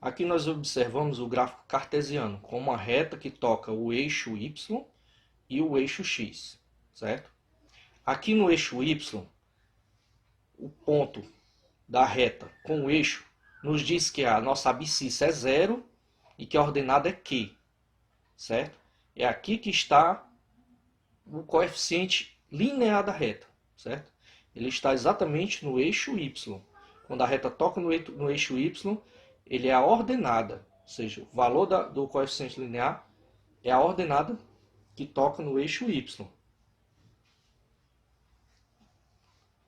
Aqui nós observamos o gráfico cartesiano com uma reta que toca o eixo Y e o eixo X, certo? Aqui no eixo Y, o ponto da reta com o eixo nos diz que a nossa abscissa é 0 e que a ordenada é Q, certo? É aqui que está o coeficiente linear da reta, certo? Ele está exatamente no eixo Y. Quando a reta toca no eixo Y, ele é a ordenada, ou seja, o valor do coeficiente linear é a ordenada que toca no eixo Y.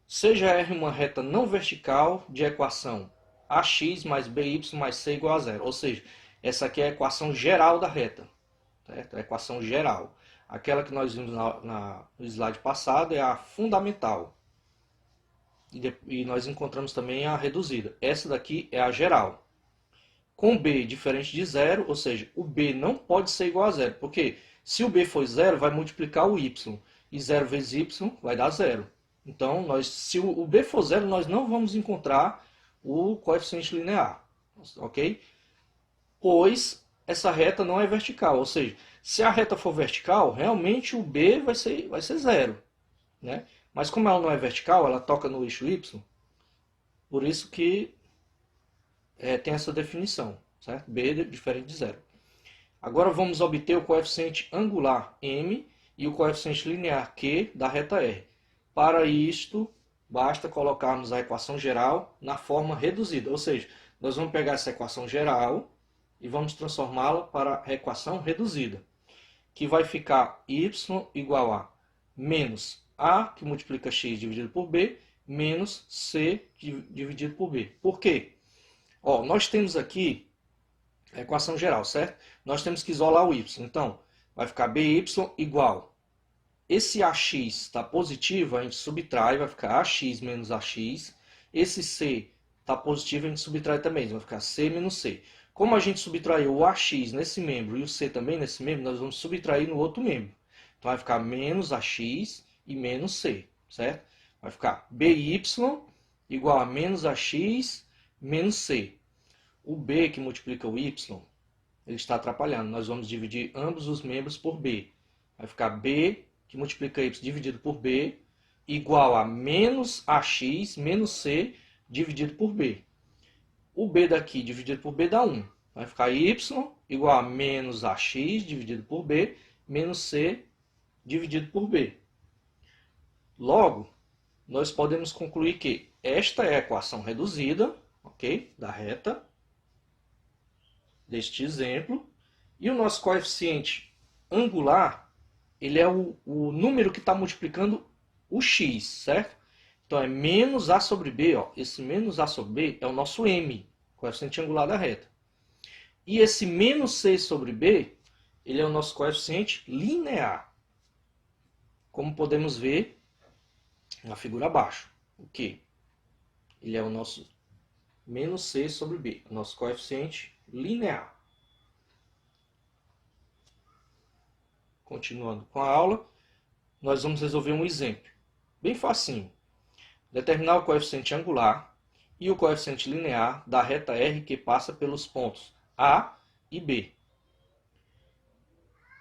Seja R uma reta não vertical de equação ax mais by mais c igual a zero. Ou seja, essa aqui é a equação geral da reta, certo? A equação geral. Aquela que nós vimos no slide passado é a fundamental. E nós encontramos também a reduzida. Essa daqui é a geral. Com b diferente de zero, ou seja, o b não pode ser igual a zero. Porque se o b for zero, vai multiplicar o y. E 0 vezes y vai dar zero. Então, se o b for zero, nós não vamos encontrar o coeficiente linear. Ok? Pois essa reta não é vertical. Ou seja, se a reta for vertical, realmente o b vai ser zero. Né? Mas como ela não é vertical, ela toca no eixo y, por isso que tem essa definição, certo? B é diferente de zero. Agora vamos obter o coeficiente angular m e o coeficiente linear q da reta R. Para isto, basta colocarmos a equação geral na forma reduzida, ou seja, nós vamos pegar essa equação geral e vamos transformá-la para a equação reduzida, que vai ficar y igual a menos a, que multiplica x dividido por b, menos c dividido por b. Por quê? Ó, nós temos aqui a equação geral, certo? Nós temos que isolar o y. Então, vai ficar by igual. Esse ax está positivo, a gente subtrai, vai ficar ax menos ax. Esse c está positivo, a gente subtrai também, vai ficar c menos c. Como a gente subtraiu o ax nesse membro e o c também nesse membro, nós vamos subtrair no outro membro. Então, vai ficar menos ax e menos c, certo? Vai ficar by igual a menos ax menos c. O b que multiplica o y, ele está atrapalhando. Nós vamos dividir ambos os membros por b. Vai ficar b que multiplica y dividido por b igual a menos ax menos c dividido por b. O b daqui dividido por b dá 1. Vai ficar y igual a menos ax dividido por b menos c dividido por b. Logo, nós podemos concluir que esta é a equação reduzida, ok, da reta, deste exemplo, e o nosso coeficiente angular, ele é o número que está multiplicando o x, certo? Então é menos a sobre b, ó. Esse menos a sobre b é o nosso m, coeficiente angular da reta. E esse menos c sobre b, ele é o nosso coeficiente linear. Como podemos ver na figura abaixo. O que? Ele é o nosso menos c sobre b, o nosso coeficiente linear. Continuando com a aula, nós vamos resolver um exemplo. Bem facinho. Determinar o coeficiente angular e o coeficiente linear da reta R que passa pelos pontos A e B.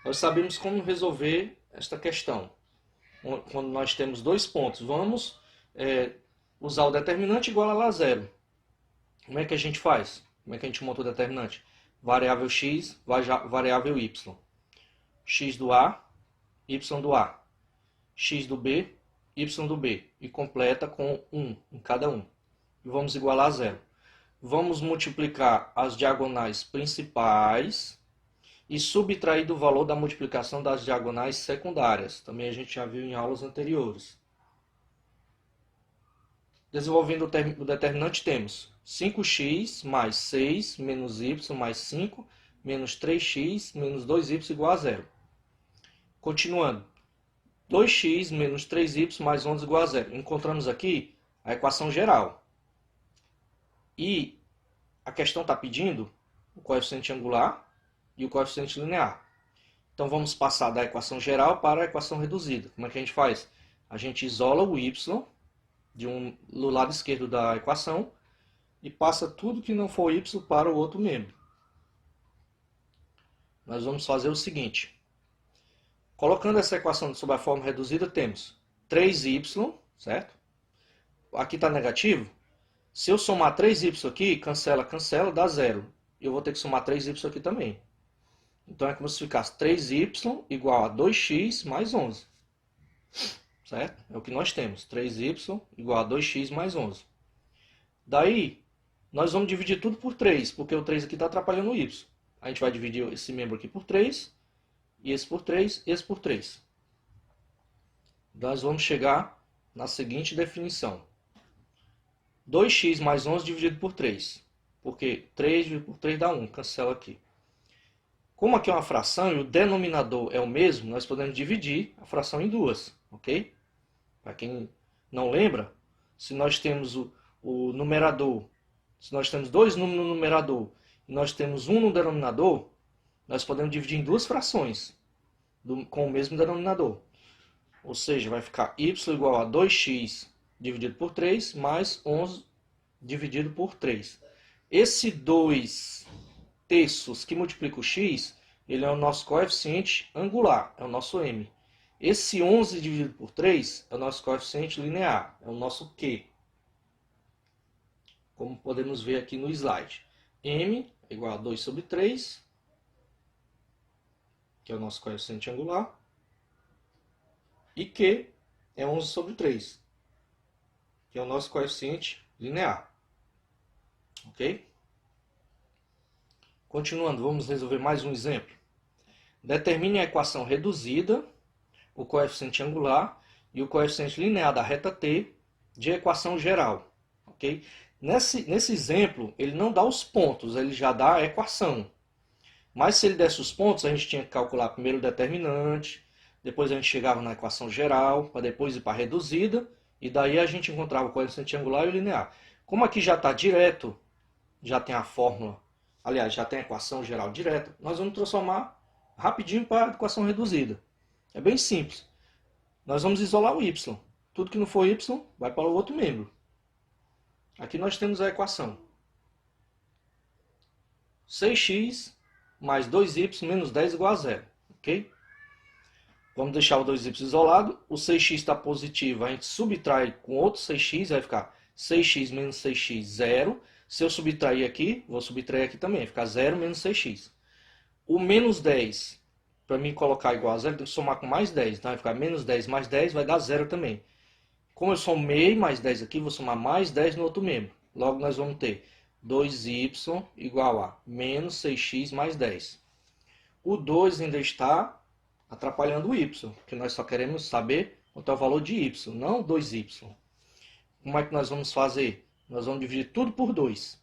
Nós sabemos como resolver esta questão. Quando nós temos dois pontos, vamos usar o determinante igual a lá zero. Como é que a gente faz? Como é que a gente monta o determinante? Variável x, variável y. X do A, y do A. X do B, y do B. E completa com 1 em cada um. E vamos igualar a zero. Vamos multiplicar as diagonais principais e subtrair do valor da multiplicação das diagonais secundárias. Também a gente já viu em aulas anteriores. Desenvolvendo o determinante, temos 5x mais 6 menos y mais 5 menos 3x menos 2y igual a zero. Continuando, 2x menos 3y mais 11 igual a zero. Encontramos aqui a equação geral. E a questão está pedindo o coeficiente angular e o coeficiente linear. Então vamos passar da equação geral para a equação reduzida. Como é que a gente faz? A gente isola o y do lado esquerdo da equação e passa tudo que não for y para o outro membro. Nós vamos fazer o seguinte. Colocando essa equação sob a forma reduzida, temos 3y, certo? Aqui está negativo. Se eu somar 3y aqui, cancela, cancela, dá 0. Eu vou ter que somar 3y aqui também. Então é como se ficasse 3y igual a 2x mais 11. Certo? É o que nós temos. 3y igual a 2x mais 11. Daí, nós vamos dividir tudo por 3, porque o 3 aqui está atrapalhando o y. A gente vai dividir esse membro aqui por 3, e esse por 3, esse por 3. Nós vamos chegar na seguinte definição. 2x mais 11 dividido por 3. Porque 3 dividido por 3 dá 1. Cancela aqui. Como aqui é uma fração e o denominador é o mesmo, nós podemos dividir a fração em duas. Ok? Para quem não lembra, se nós temos o numerador, se nós temos dois números no numerador e nós temos um no denominador, nós podemos dividir em duas frações com o mesmo denominador. Ou seja, vai ficar y igual a 2x dividido por 3 mais 11 dividido por 3. Esse 2 terços que multiplica o x, ele é o nosso coeficiente angular, é o nosso m. Esse 11 dividido por 3 é o nosso coeficiente linear, é o nosso q. Como podemos ver aqui no slide. M é igual a 2 sobre 3, que é o nosso coeficiente angular. E Q é 11 sobre 3, que é o nosso coeficiente linear. Ok? Continuando, vamos resolver mais um exemplo. Determine a equação reduzida, o coeficiente angular e o coeficiente linear da reta T de equação geral. Ok? Nesse exemplo, ele não dá os pontos, ele já dá a equação. Mas se ele desse os pontos, a gente tinha que calcular primeiro o determinante, depois a gente chegava na equação geral, para depois ir para a reduzida, e daí a gente encontrava o coeficiente angular e o linear. Como aqui já está direto, já tem a fórmula, aliás, já tem a equação geral direta, nós vamos transformar rapidinho para a equação reduzida. É bem simples. Nós vamos isolar o y. Tudo que não for y vai para o outro membro. Aqui nós temos a equação. 6x mais 2y menos 10 igual a 0. Ok? Vamos deixar o 2y isolado. O 6x está positivo, a gente subtrai com outro 6x, vai ficar 6x menos 6x, 0. Se eu subtrair aqui, vou subtrair aqui também, vai ficar 0 menos 6x. O menos 10, para mim colocar igual a 0, tem que somar com mais 10. Então vai ficar menos 10 mais 10, vai dar 0 também. Como eu somei mais 10 aqui, vou somar mais 10 no outro membro. Logo nós vamos ter 2y igual a menos 6x mais 10. O 2 ainda está atrapalhando o y, porque nós só queremos saber quanto é o valor de y, não 2y. Como é que nós vamos fazer? Nós vamos dividir tudo por 2.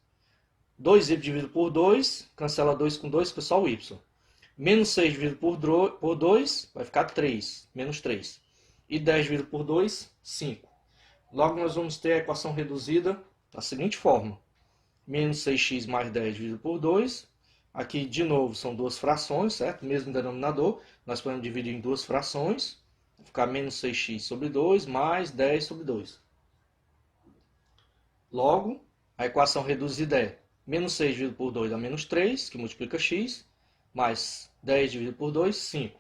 2y dividido por 2, cancela 2 com 2, fica só o y. Menos 6 dividido por 2, vai ficar 3, menos 3. E 10 dividido por 2, 5. Logo nós vamos ter a equação reduzida da seguinte forma. Menos 6x mais 10 dividido por 2. Aqui, de novo, são duas frações, certo? Mesmo denominador. Nós podemos dividir em duas frações. Vai ficar menos 6x sobre 2 mais 10 sobre 2. Logo, a equação reduzida é menos 6 dividido por 2 dá menos 3, que multiplica x, mais 10 dividido por 2, 5.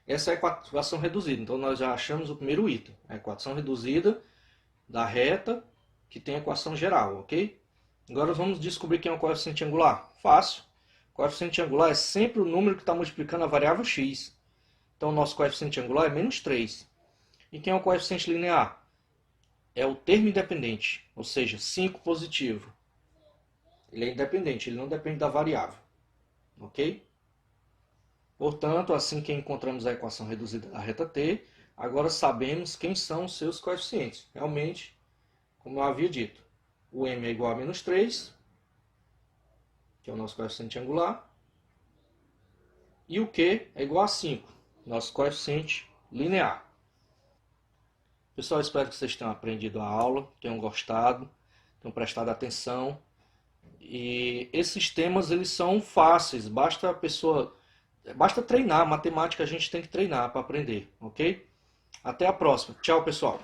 Essa é a equação reduzida. Então, nós já achamos o primeiro item. A equação reduzida da reta que tem a equação geral, ok? Agora vamos descobrir quem é o coeficiente angular. Fácil. O coeficiente angular é sempre o número que está multiplicando a variável x. Então, o nosso coeficiente angular é menos 3. E quem é o coeficiente linear? É o termo independente, ou seja, 5 positivo. Ele é independente, ele não depende da variável. Ok? Portanto, assim que encontramos a equação reduzida da reta T, agora sabemos quem são os seus coeficientes. Realmente, como eu havia dito, o m é igual a menos 3, que é o nosso coeficiente angular, e o q é igual a 5, nosso coeficiente linear. Pessoal, espero que vocês tenham aprendido a aula, tenham gostado, tenham prestado atenção. E esses temas, eles são fáceis, basta treinar. Matemática a gente tem que treinar para aprender, ok? Até a próxima. Tchau, pessoal.